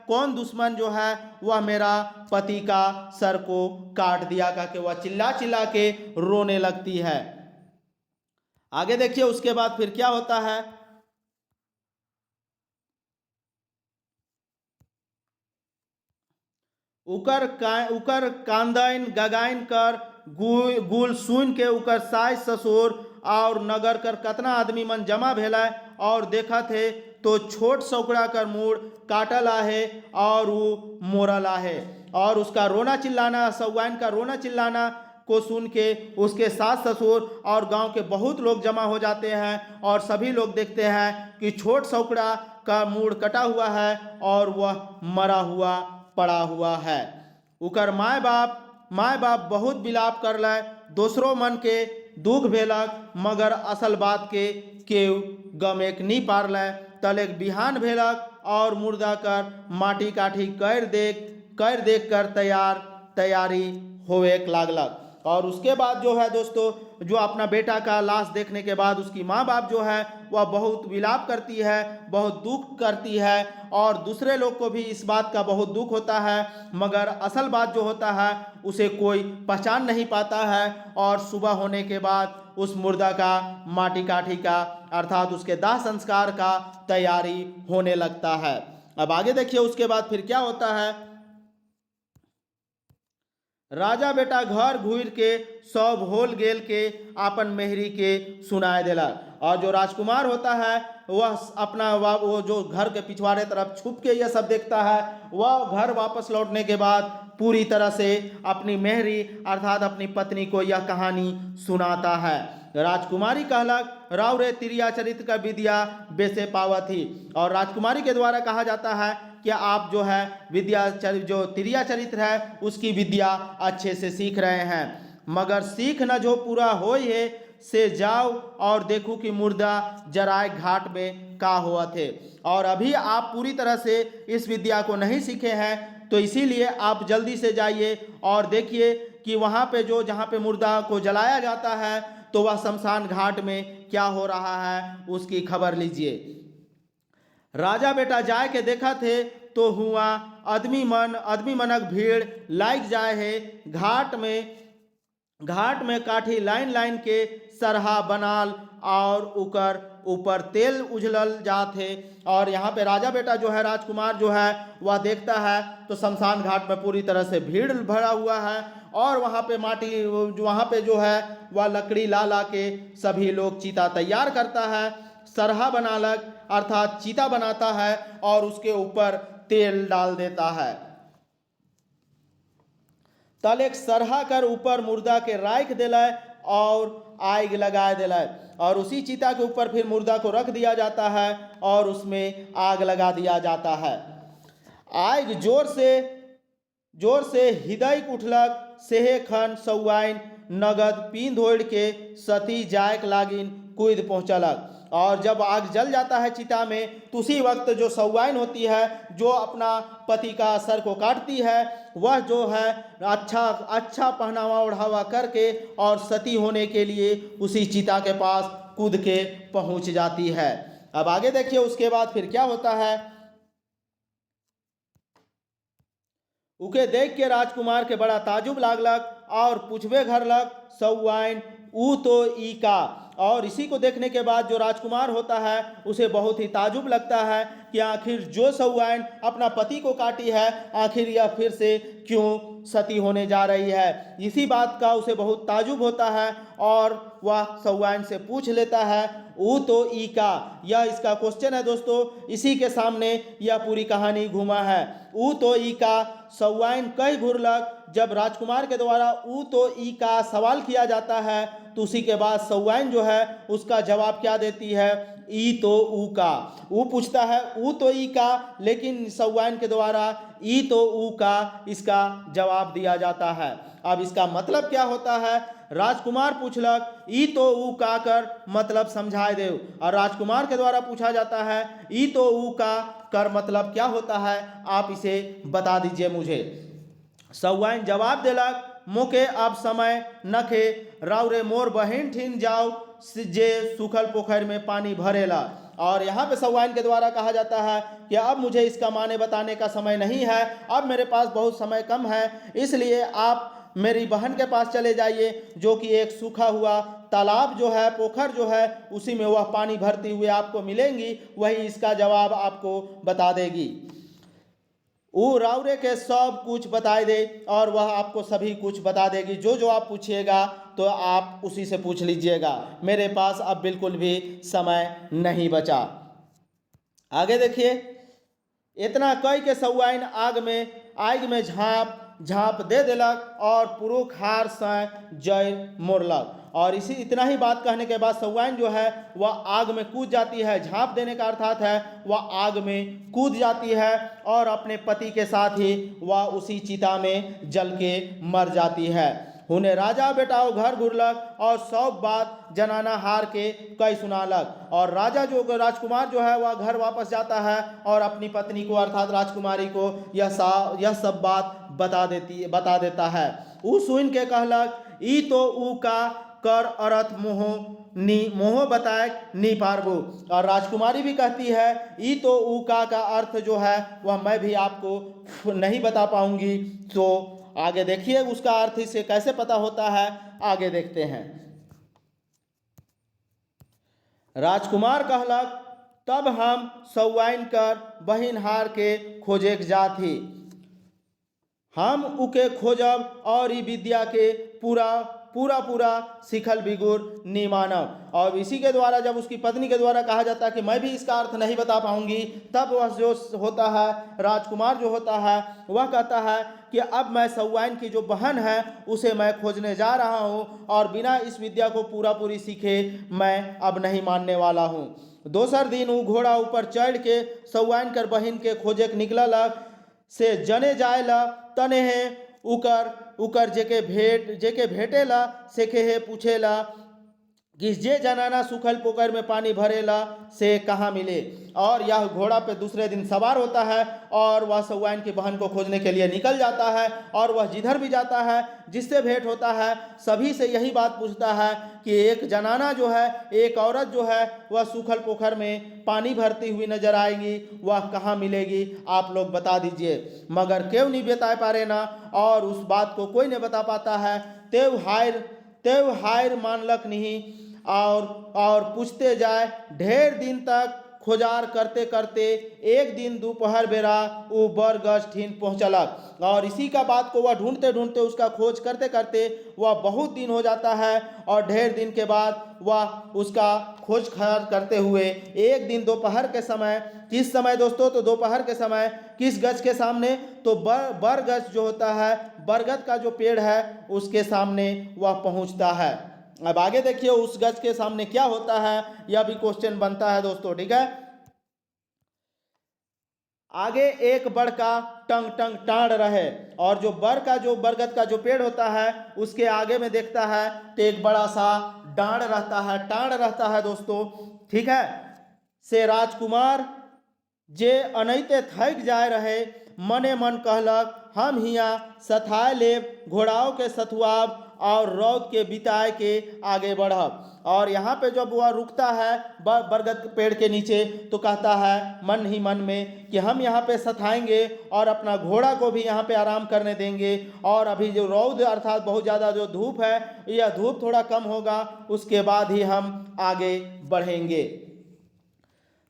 कौन दुश्मन जो है वह मेरा पति का सर को काट दिया करके वह चिल्ला चिल्ला के रोने लगती है। आगे देखिए उसके बाद फिर क्या होता है। उकर कांदाइन गगाइन कर गुल सुन के उकर सास ससुर और नगर कर कतना आदमी मन जमा भेला और देखा थे तो छोट सौकड़ा कर मूड काटल आहे और वो मोरल आहे। और उसका रोना चिल्लाना, सौवाइन का रोना चिल्लाना को सुन के उसके सास ससुर और गांव के बहुत लोग जमा हो जाते हैं और सभी लोग देखते हैं कि छोट सौकड़ा का मूड कटा हुआ है और वह मरा हुआ पड़ा हुआ है। उकर माय बाप बहुत विलाप कर लाए, दूसरों मन के दुख भेलक, मगर असल बात के केव गमेक नहीं पार लाए। तलेक बिहान भेलक और मुर्दा कर माटी काठी कर देख कर तैयारी होवे लागलक। और उसके बाद जो है दोस्तों, जो अपना बेटा का लाश देखने के बाद उसकी माँ बाप जो है वह बहुत विलाप करती है, बहुत दुख करती है और दूसरे लोग को भी इस बात का बहुत दुख होता है, मगर असल बात जो होता है उसे कोई पहचान नहीं पाता है। और सुबह होने के बाद उस मुर्दा का माटी काठी का अर्थात उसके दाह संस्कार का तैयारी होने लगता है। अब आगे देखिए उसके बाद फिर क्या होता है। राजा बेटा घर घूर के सब होल गेल के आपन मेहरी के सुनाए देला। और जो राजकुमार होता है वह अपना वो जो घर के पिछवाड़े तरफ छुप के यह सब देखता है, वह घर वापस लौटने के बाद पूरी तरह से अपनी मेहरी अर्थात अपनी पत्नी को यह कहानी सुनाता है। राजकुमारी कहलक, राव रे तिरिया चरित्र का विद्या बेसे पावत ही। और राजकुमारी के द्वारा कहा जाता है कि आप जो है जो तिरिया चरित्र है उसकी विद्या अच्छे से सीख रहे हैं, मगर सीख न जो पूरा हो है से जाओ और देखो कि मुर्दा जराए घाट में का हुआ थे। और अभी आप पूरी तरह से इस विद्या को नहीं सीखे हैं, तो इसीलिए आप जल्दी से जाइए और देखिए कि वहाँ पे जहाँ पे मुर्दा को जलाया जाता है तो वह शमशान घाट में क्या हो रहा है उसकी खबर लीजिए। राजा बेटा जाए के देखा थे तो हुआ आदमी मनक भीड़ लाइक जाए है। घाट में काठी लाइन के सरहा बनाल और उकर ऊपर तेल उझलल जात है। और यहाँ पे राजा बेटा जो है राजकुमार जो है वह देखता है तो शमशान घाट में पूरी तरह से भीड़ भरा हुआ है और वहाँ पे जो है वह लकड़ी ला के सभी लोग चीता तैयार करता है, सरहा बनालक अर्थात चिता बनाता है और उसके ऊपर तेल डाल देता है। तलेक सरहा कर ऊपर मुर्दा के राख दिलाय और आग लगा दिलाय, और उसी चिता के ऊपर फिर मुर्दा को रख दिया जाता है और उसमें आग लगा दिया जाता है। आग जोर से हृदय उठलक, सेहे खन सौआइन नगद पीन धोड़ के सती जायक लागिन कूद पहुँचलक। और जब आग जल जाता है चिता में, तो उसी वक्त जो सौआइन होती है, जो अपना पति का सर को काटती है, वह जो है अच्छा पहनावा ओढ़ावा करके और सती होने के लिए उसी चिता के पास कूद के पहुंच जाती है। अब आगे देखिए उसके बाद फिर क्या होता है। उके देख के राजकुमार के बड़ा ताजुब लागलक और पूछबे घरलक, सौआइन ऊ तो ई का। और इसी को देखने के बाद जो राजकुमार होता है उसे बहुत ही ताजुब लगता है कि आखिर जो सौआइन अपना पति को काटी है, आखिर यह फिर से क्यों सती होने जा रही है। इसी बात का उसे बहुत ताजुब होता है और वह सौआइन से पूछ लेता है, ऊ तो ई का। यह इसका क्वेश्चन है दोस्तों, इसी के सामने यह पूरी कहानी घुमा है। ऊ तो ई का सौआइन कई घुरलक। जब राजकुमार के द्वारा ऊ तो ई का सवाल किया जाता है, तो उसी के बाद सौआइन जो है उसका जवाब क्या देती है, ई तो ऊ का। ऊ पूछता है ऊ तो ई का, लेकिन सौआइन के द्वारा ई तो ऊ का इसका जवाब दिया जाता है। अब इसका मतलब क्या होता है, राजकुमार पूछलक ई तो ऊ का कर मतलब समझाए देव, और राजकुमार के द्वारा पूछा जाता है ई तो ऊ का कर मतलब क्या होता है, आप इसे बता दीजिए मुझे। सौआइन जवाब दिलक, मोके अब समय नखे, राउरे मोर बहिन ठिन जाओ जे सूखल पोखर में पानी भरेला। और यहाँ पे सौआइन के द्वारा कहा जाता है कि अब मुझे इसका माने बताने का समय नहीं है, अब मेरे पास बहुत समय कम है, इसलिए आप मेरी बहन के पास चले जाइए, जो कि एक सूखा हुआ तालाब जो है, पोखर जो है, उसी में वह पानी भरती हुए आपको मिलेंगी, वही इसका जवाब आपको बता देगी। वो रावरे के सब कुछ बताए दे और वह आपको सभी कुछ बता देगी। जो जो आप पूछिएगा तो आप उसी से पूछ लीजिएगा, मेरे पास अब बिल्कुल भी समय नहीं बचा। आगे देखिए, इतना कह के सौआइन आग में झाँप दे दिलक और पुरुष हार से जय मोड़लक। और इतना ही बात कहने के बाद सौआइन जो है वह आग में कूद जाती है। झाँप देने का अर्थात है वह आग में कूद जाती है और अपने पति के साथ ही वह उसी चिता में जल के मर जाती है। उन्हें राजा बेटाओ घर घुरलक और सब बात जनाना हार के कई सुनालक। और राजकुमार जो है वह घर वापस जाता है और अपनी पत्नी को अर्थात राजकुमारी को यह सब बात बता देता है। ऊ सुन के कहलक, ई तो ऊ का कर अर्थ मोह बताए नी पारबो। और राजकुमारी भी कहती है ई तो ऊ का अर्थ जो है वह मैं भी आपको नहीं बता पाऊंगी। तो आगे देखिए उसका अर्थ इसे कैसे पता होता है, आगे देखते हैं। राजकुमार कहलक, तब हम सौआइन कर बहिन हार के खोजे जाथी, हम उके खोजब और ई विद्या के पूरा सिखल बिगुर नी मानव। और इसी के द्वारा जब उसकी पत्नी के द्वारा कहा जाता है कि मैं भी इसका अर्थ नहीं बता पाऊंगी, तब वह जो होता है राजकुमार जो होता है वह कहता है कि अब मैं सौआइन की जो बहन है उसे मैं खोजने जा रहा हूँ और बिना इस विद्या को पूरी सीखे मैं अब नहीं मानने वाला हूँ। दोसर दिन वो घोड़ा ऊपर चढ़ के सौआइन कर बहन के खोजे निकलल से जने जाएला तने है उकर जेके भेटेला से के पूछेला कि जे जनाना सूखल पोखर में पानी भरेला से कहाँ मिले। और यह घोड़ा पे दूसरे दिन सवार होता है और वह सौआइन की बहन को खोजने के लिए निकल जाता है। और वह जिधर भी जाता है जिससे भेंट होता है सभी से यही बात पूछता है कि एक जनाना जो है, एक औरत जो है वह सूखल पोखर में पानी भरती हुई नजर आएगी, वह कहाँ मिलेगी, आप लोग बता दीजिए। मगर क्यों नहीं बता पा रहे ना, और उस बात को कोई नहीं बता पाता है। तेव हायर मानलक नहीं और पूछते जाए ढेर दिन तक खोजार करते करते एक दिन दोपहर बेरा वो बरगछ ठीन पहुँचलक। और इसी का बात को वह ढूंढते ढूंढते उसका खोज करते करते वह बहुत दिन हो जाता है और ढेर दिन के बाद वह उसका खोज खबर करते हुए एक दिन दोपहर के समय, किस समय दोस्तों, तो दोपहर के समय किस गछ के सामने, तो बरगछ जो होता है, बरगद का जो पेड़ है उसके सामने वह पहुंचता है। अब आगे देखिए उस गछ के सामने क्या होता है, यह भी क्वेश्चन बनता है दोस्तों, ठीक है। आगे एक बड़ का टंग टंग टाण रहे, और जो बरगद का जो पेड़ होता है उसके आगे में देखता है तो एक बड़ा सा टाण रहता है दोस्तों, ठीक है। से राजकुमार जे अनैते थक जाए रहे, मने मन कहलक हम हिया सथाए लेब घोड़ाओं के सथुआब और रौद के बिताए के आगे बढ़ब। और यहाँ पे जब वह रुकता है बरगद के पेड़ के नीचे तो कहता है मन ही मन में कि हम यहाँ पे सथाएंगे और अपना घोड़ा को भी यहाँ पे आराम करने देंगे, और अभी जो रौद अर्थात बहुत ज़्यादा जो धूप है, यह धूप थोड़ा कम होगा, उसके बाद ही हम आगे बढ़ेंगे।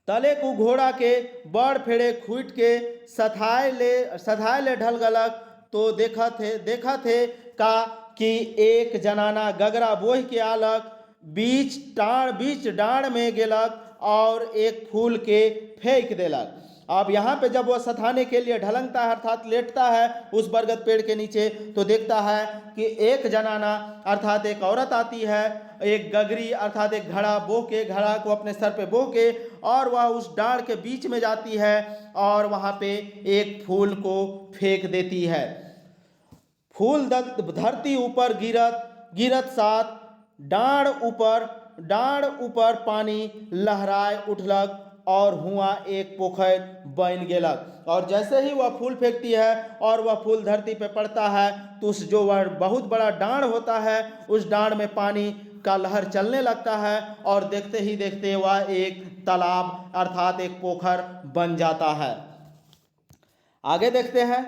तले को घोड़ा के बड़ फेड़े खूट के सधाए ले ढल गलक, तो देखा थे का कि एक जनाना गगरा बोह के आलक, बीच डांड में गेलक और एक फूल के फेंक देलक। अब यहाँ पे जब वह सथाने के लिए ढलंगता है अर्थात लेटता है उस बरगद पेड़ के नीचे, तो देखता है कि एक जनाना अर्थात एक औरत आती है, एक गगरी अर्थात एक घड़ा को अपने सर पे बो के, और वह उस डाढ़ के बीच में जाती है और वहाँ पे एक फूल को फेंक देती है। फूल धरती ऊपर गिरत साथ डाढ़ ऊपर पानी लहराए उठलक और हुआ एक पोखर बन गेलक। और जैसे ही वह फूल फेंकती है और वह फूल धरती पे पड़ता है तो उस जो वह बहुत बड़ा डांड होता है उस डांड में पानी का लहर चलने लगता है, और देखते ही देखते वह एक तालाब अर्थात एक पोखर बन जाता है। आगे देखते हैं।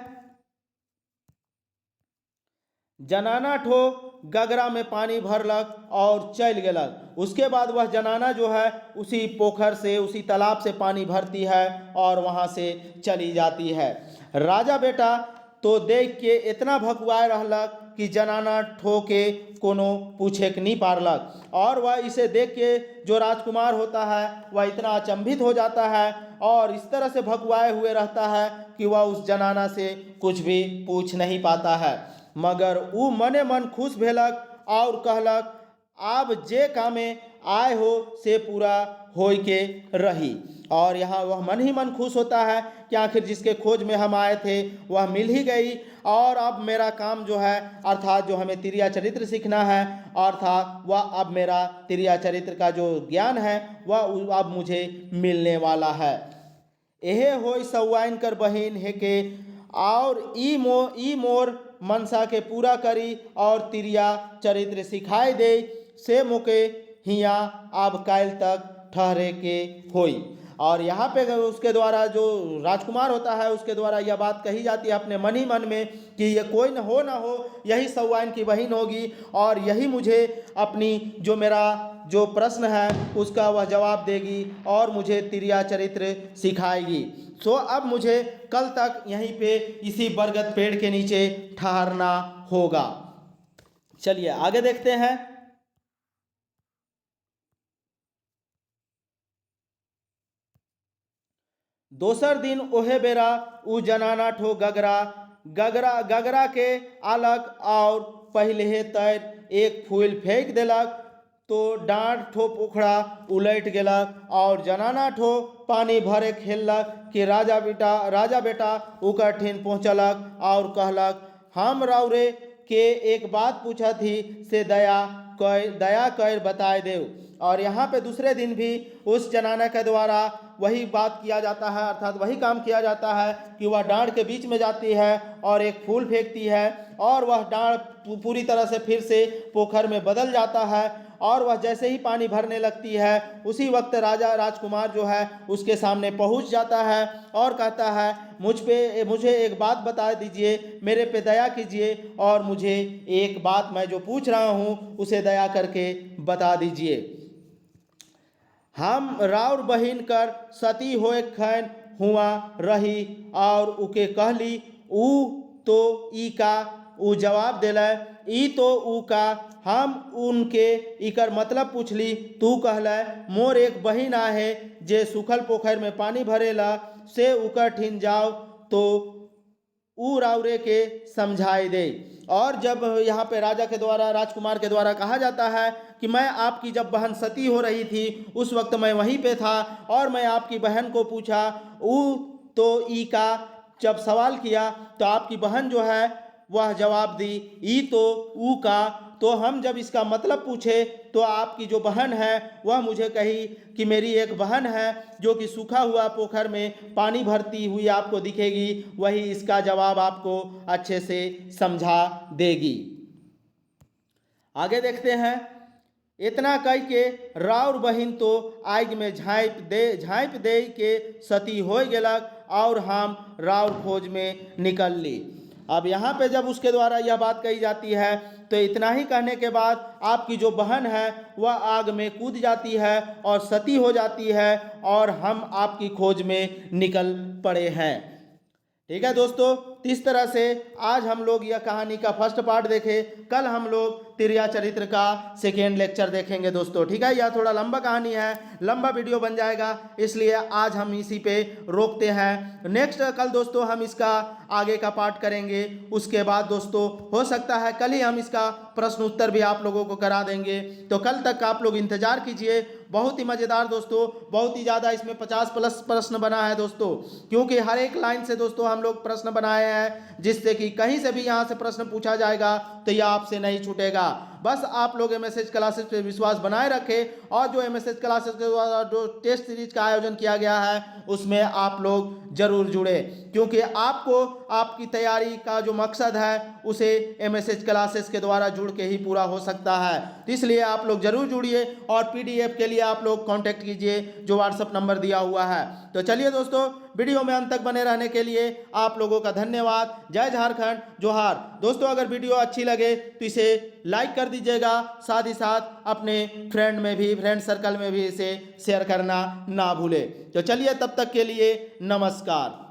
जनाना ठो गगरा में पानी भरलक और चल गेलक। उसके बाद वह जनाना जो है उसी पोखर से, उसी तालाब से पानी भरती है और वहाँ से चली जाती है। राजा बेटा तो देख के इतना भकुआए रहलक कि जनाना ठो के कोनो पूछे के नहीं पारलक, और वह इसे देख के जो राजकुमार होता है वह इतना अचंभित हो जाता है और इस तरह से भकुआए हुए रहता है कि वह उस जनाना से कुछ भी पूछ नहीं पाता है। मगर ऊ मने मन खुश भेलक और कहलक आप जे कामे आए हो से पूरा होय के रही। और यहाँ वह मन ही मन खुश होता है कि आखिर जिसके खोज में हम आए थे वह मिल ही गई, और अब मेरा काम जो है अर्थात जो हमें तिरिया चरित्र सीखना है, अर्थात वह अब मेरा तिरिया चरित्र का जो ज्ञान है वह अब मुझे मिलने वाला है। एहे होय सौवाइन कर बहिन है के और ई मोर मनसा के पूरा करी और तिरिया चरित्र सिखाई दे, से मोके हिया अब काल तक ठहरे के होई। और यहाँ पे उसके द्वारा जो राजकुमार होता है उसके द्वारा यह बात कही जाती है अपने मन ही मन में कि ये कोई न हो यही सौवाइन की बहन होगी, और यही मुझे अपनी जो मेरा जो प्रश्न है उसका वह जवाब देगी और मुझे तिरिया चरित्र सिखाएगी। सो अब मुझे कल तक यहीं पे इसी बरगद पेड़ के नीचे ठहरना होगा। चलिए आगे देखते हैं। दोसर दिन ओहे बेरा उ जनाना ठो गगरा के आलक और पहले तैर एक फूल फेंक देलक, तो डांड ठो पोखरा उलट गेलक और जनाना ठो पानी भरे खेललक कि राजा बेटा उकर ठीन पहुँचलक और कहलक हम राउरे के एक बात पूछा थी से दया कर बताए देव। और यहाँ पे दूसरे दिन भी उस जनाना के द्वारा वही बात किया जाता है अर्थात वही काम किया जाता है कि वह डांड के बीच में जाती है और एक फूल फेंकती है और वह डांड पूरी तरह से फिर से पोखर में बदल जाता है, और वह जैसे ही पानी भरने लगती है उसी वक्त राजकुमार जो है उसके सामने पहुंच जाता है और कहता है मुझे एक बात बता दीजिए, मेरे पे दया कीजिए और मुझे एक बात मैं जो पूछ रहा हूँ उसे दया करके बता दीजिए। हम राउर बहिन कर सती होए खैन हुआ रही और उके कहली ऊ तो ई का ऊ जवाब दिला ई तो ऊ का हम उनके इकर मतलब पूछली तू कहला मोर एक बहिन आहे जे सुखल पोखर में पानी भरेला से उकर ठिन जाओ तो ऊ राउरे के समझाई दे। और जब यहाँ पे राजा के द्वारा राजकुमार के द्वारा कहा जाता है कि मैं आपकी जब बहन सती हो रही थी उस वक्त मैं वहीं पे था और मैं आपकी बहन को पूछा ऊ तो ई का जब सवाल किया तो आपकी बहन जो है वह जवाब दी ई तो ऊ का। तो हम जब इसका मतलब पूछे तो आपकी जो बहन है वह मुझे कही कि मेरी एक बहन है जो कि सूखा हुआ पोखर में पानी भरती हुई आपको दिखेगी, वही इसका जवाब आपको अच्छे से समझा देगी। आगे देखते हैं। इतना कह के राउर बहिन तो आग में झाँप दे के सती हो गेलक और हम राउर खोज में निकल ली। अब यहाँ पे जब उसके द्वारा यह बात कही जाती है तो इतना ही कहने के बाद आपकी जो बहन है वह आग में कूद जाती है और सती हो जाती है और हम आपकी खोज में निकल पड़े हैं। ठीक है दोस्तों, इस तरह से आज हम लोग यह कहानी का फर्स्ट पार्ट देखे। कल हम लोग तिरिया चरित्र का सेकेंड लेक्चर देखेंगे दोस्तों। ठीक है, यह थोड़ा लंबा कहानी है, लंबा वीडियो बन जाएगा, इसलिए आज हम इसी पे रोकते हैं। नेक्स्ट कल दोस्तों हम इसका आगे का पार्ट करेंगे। उसके बाद दोस्तों हो सकता है कल ही हम इसका प्रश्न उत्तर भी आप लोगों को करा देंगे, तो कल तक आप लोग इंतजार कीजिए। बहुत ही मज़ेदार दोस्तों, बहुत ही ज़्यादा इसमें 50+ प्रश्न बना है दोस्तों, क्योंकि हर एक लाइन से दोस्तों हम लोग प्रश्न बनाए हैं, जिससे कि कहीं से भी यहाँ से प्रश्न पूछा जाएगा तो यह आपसे नहीं छूटेगा। बस आप लोग MSH क्लासेस पे विश्वास बनाए रखें और जो MSH क्लासेस के द्वारा जो टेस्ट सीरीज का आयोजन किया गया है उसमें आप लोग जरूर जुड़े, क्योंकि आपको आपकी तैयारी का जो मकसद है उसे MSH क्लासेस के द्वारा जुड़ के ही पूरा हो सकता है। तो इसलिए आप लोग जरूर जुड़िए और PDF के लिए आप लोग कांटेक्ट कीजिए जो WhatsApp नंबर दिया हुआ है। तो चलिए दोस्तों, वीडियो में अंत तक बने रहने के लिए आप लोगों का धन्यवाद। जय झारखंड, जोहार। दोस्तों अगर वीडियो अच्छी लगे तो इसे लाइक कर दीजिएगा, साथ ही साथ अपने फ्रेंड सर्कल में भी इसे शेयर करना ना भूले। तो चलिए तब तक के लिए नमस्कार।